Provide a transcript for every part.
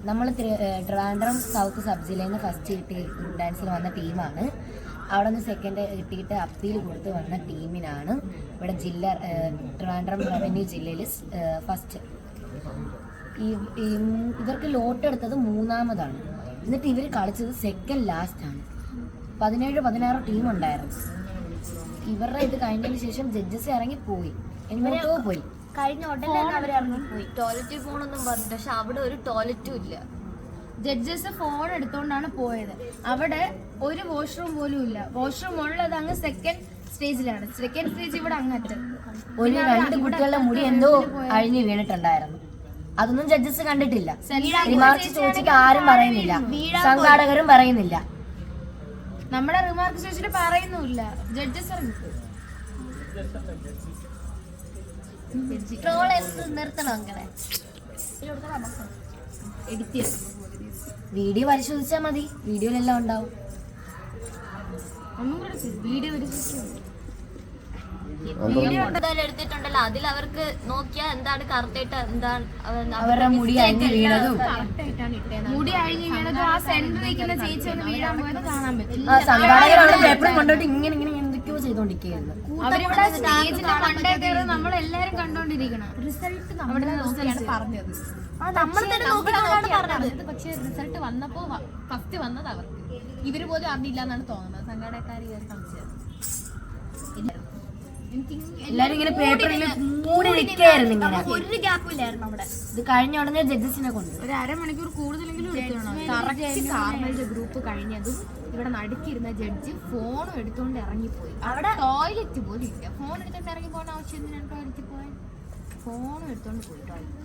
നമ്മൾ Trivandrum south sub ജില്ലയിൽ നിന്ന് ഫസ്റ്റ് കിട്ടി ഗ്രൂപ്പ് ഡാൻസിൽ വന്ന ടീമാണ്. അവിടെ നിന്ന് സെക്കൻഡ് കിട്ടിയിട്ട് അപ്പീൽ കൊടുത്ത് വന്ന ടീമിനാണ് ഇവിടെ ട്രിവാൻഡ്രം റവന്യൂ ജില്ലയിൽ ഫസ്റ്റ്. ഇവർക്ക് ലോട്ട് എടുത്തത് 3ാമതാണ്. എന്നിട്ട് ഇവർ കളിച്ചത് സെക്കൻഡ് ലാസ്റ്റാണ്. 17-16 ടീം ഉണ്ടായിരുന്നു. ഇവരുടെ ഇത് കഴിഞ്ഞതിന് ശേഷം ജഡ്ജസ് ഇറങ്ങിപ്പോയി, എങ്ങോട്ടോ പോയി. കഴിഞ്ഞ ഉടനെ അവർ ഇറങ്ങിപ്പോയി. ടോയ്ലറ്റിൽ പോകണമെന്നും പറഞ്ഞു, പക്ഷെ അവിടെ ഒരു ടോയ്ലറ്റും ഇല്ല. ജഡ്ജസ് ഫോൺ എടുത്തോണ്ടാണ് പോയത്. അവിടെ ഒരു വാഷ്റൂം പോലും ഇല്ല. വാഷ്റൂം ഉള്ളത് അങ്ങ് സെക്കൻഡ് സ്റ്റേജിലാണ്. സെക്കൻഡ് സ്റ്റേജ് ഇവിടെ അങ്ങറ്റ്. ഒരു 2 കുട്ടികളുടെ മുടി എന്തോ അഴിഞ്ഞു വീണിട്ടുണ്ടായിരുന്നു. അതൊന്നും ജഡ്ജസ് കണ്ടിട്ടില്ല. റിമാർക്ക് ചോദിച്ചിട്ട് ആരും പറയുന്നില്ല, സംഘാടകരും പറയുന്നില്ല. നമ്മുടെ റിമാർക്ക് ചോദിച്ചിട്ട് പറയുന്നില്ല. ജഡ്ജസ് ഇറങ്ങിപ്പോയി. ട്രോൾ നിർത്തണം അങ്ങനെ. വീഡിയോ പരിശോധിച്ചാൽ മതി, വീഡിയോയിലെല്ലാം ഉണ്ടാവും. വീഡിയോ എടുത്തിട്ടുണ്ടല്ലോ, അതിൽ അവർക്ക് നോക്കിയാൽ എന്താണ് കറക്റ്റായിട്ട് എന്താണ് അവരുടെ മുടി അഴിഞ്ഞു വീണതും മുടി അഴിഞ്ഞു വീണതും ആ സെന്ററിൽ നിൽക്കുന്ന ചേച്ചി ഒന്ന് വീഴാൻ പോയത് കാണാൻ പറ്റും. സംഘാടകരുടെ പേപ്പറും കൊണ്ടോട്ട് ഇങ്ങനെ എന്തൊക്കെയോ ചെയ്തോണ്ടിരിക്കുകയായിരുന്നു. അവരിവിടെ സ്റ്റേജിന്റെ മണ്ടേ കയറി നമ്മളെല്ലാരും കണ്ടോണ്ടിരിക്കണം. റിസൾട്ട് നമ്മുടെ നോക്കിയാണ് പറഞ്ഞത്. പക്ഷെ റിസൾട്ട് വന്നപ്പോ ഫസ്റ്റ് വന്നത് അവർക്ക്. ഇവര് പോലും അറിഞ്ഞില്ല എന്നാണ് തോന്നുന്നത്. സംഘാടകക്കാർ കളിച്ചത്. എല്ലാരും ഇങ്ങനെ പേപ്പറിൽ മൂടി നിൽക്കായിരുന്നു. ഇങ്ങനെ ഒരു ഗ്യാപ്പും ഇല്ലായിരുന്നു അവിടെ. ഇത് കഴിഞ്ഞ ഉടനെ ജഡ്ജസിനെ കൊണ്ട് ഒരു അരമണിക്കൂർ കൂടുതലെങ്കിലും കറക്റ്റ് കാർമലിന്റെ ഗ്രൂപ്പ് കഴിഞ്ഞതും ഇവിടെ നടുക്കിരുന്ന ജഡ്ജി ഫോണും എടുത്തോണ്ട് ഇറങ്ങിപ്പോയി. അവിടെ ടോയ്ലറ്റ് പോലും ഇല്ല. ഫോൺ എടുത്തോണ്ട് ഇറങ്ങി പോകേണ്ട ആവശ്യം എന്തിനാണ് ടോയ്ലറ്റിൽ പോയാൽ? ഫോണും എടുത്തോണ്ട് പോയി ടോയ്ലറ്റ്.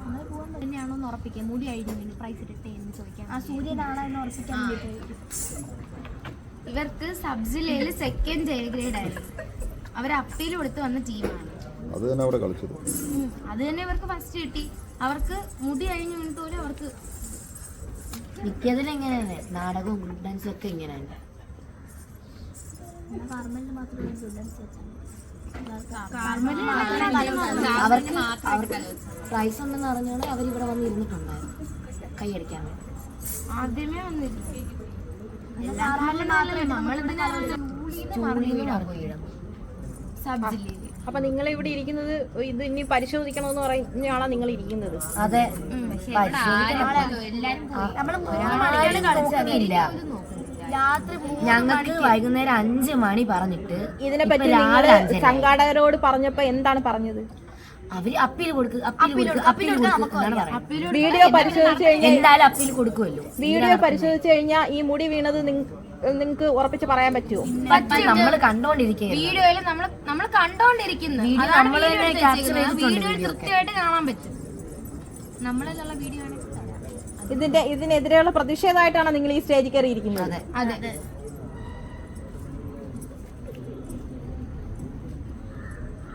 നമ്മൾ പോകാൻ തന്നെയാണോ എന്ന് ഉറപ്പിക്കാൻ. മുടി അഴിഞ്ഞു പ്രൈസ് ഇട്ടേ എന്ന് ചോദിക്കാൻ. ആ സൂര്യനാണോ എന്ന് ഉറപ്പിക്കാൻ വേണ്ടി. ഇവർക്ക് സബ് ജില്ലയിൽ സെക്കൻഡ് ഗ്രേഡ് ആയിരുന്നു. അവർ അപ്പീൽ കൊടുത്ത് വന്ന ടീമാണ്. അത് തന്നെ അവിടെ കളിച്ചത്. അത് തന്നെ ഇവർക്ക് ഫസ്റ്റ് കിട്ടി. അവർക്ക് മുടി അഴിഞ്ഞു വീണിട്ട് പോലും അവർക്ക് മിക്കതിലും ഇങ്ങനെയാണ്. നാടകവും ഗ്രൂപ്പ് ഡാൻസും ഒക്കെ ഇങ്ങനെയാണ്. അവർക്ക് പ്രൈസ് ഉണ്ടെന്ന് അറിഞ്ഞാണ് അവരിവിടെ വന്ന് ഇരുന്നിട്ടുണ്ടായിരുന്നു കൈയടിക്കാൻ വേണ്ടി. ആദ്യമേ വന്നിരുന്നു. സബ് ജില്ലയിൽ. അപ്പൊ നിങ്ങൾ ഇവിടെ ഇരിക്കുന്നത് ഇത് ഇനി പരിശോധിക്കണമെന്ന് പറഞ്ഞാണോ നിങ്ങൾ ഇരിക്കുന്നത്? അതെ, ഞങ്ങൾക്ക് വൈകുന്നേരം 5 മണി പറഞ്ഞിട്ട് ഇതിനെപ്പറ്റി സംഘാടകരോട് പറഞ്ഞപ്പോ എന്താണ് പറഞ്ഞത്? അവര് അപ്പീൽ കൊടുക്കും. വീഡിയോ പരിശോധിച്ച് കഴിഞ്ഞാൽ എന്തായാലും അപ്പീൽ കൊടുക്കുമല്ലോ. വീഡിയോ പരിശോധിച്ച് കഴിഞ്ഞാൽ ഈ മുടി വീണത് നിങ്ങൾക്ക് ഉറപ്പിച്ച് പറയാൻ പറ്റുമോ? നമ്മള് കണ്ടോണ്ടിരിക്കുക. വീഡിയോയിൽ നമ്മൾ കണ്ടോണ്ടിരിക്കുന്നു. വീഡിയോ കൃത്യമായിട്ട് കാണാൻ പറ്റും. നമ്മളിലുള്ള വീഡിയോ ഇതിനെതിരെയുള്ള പ്രതിഷേധമായിട്ടാണ് നിങ്ങൾ ഈ സ്റ്റേജിൽ കയറി ഇരിക്കുന്നത്? അതെ.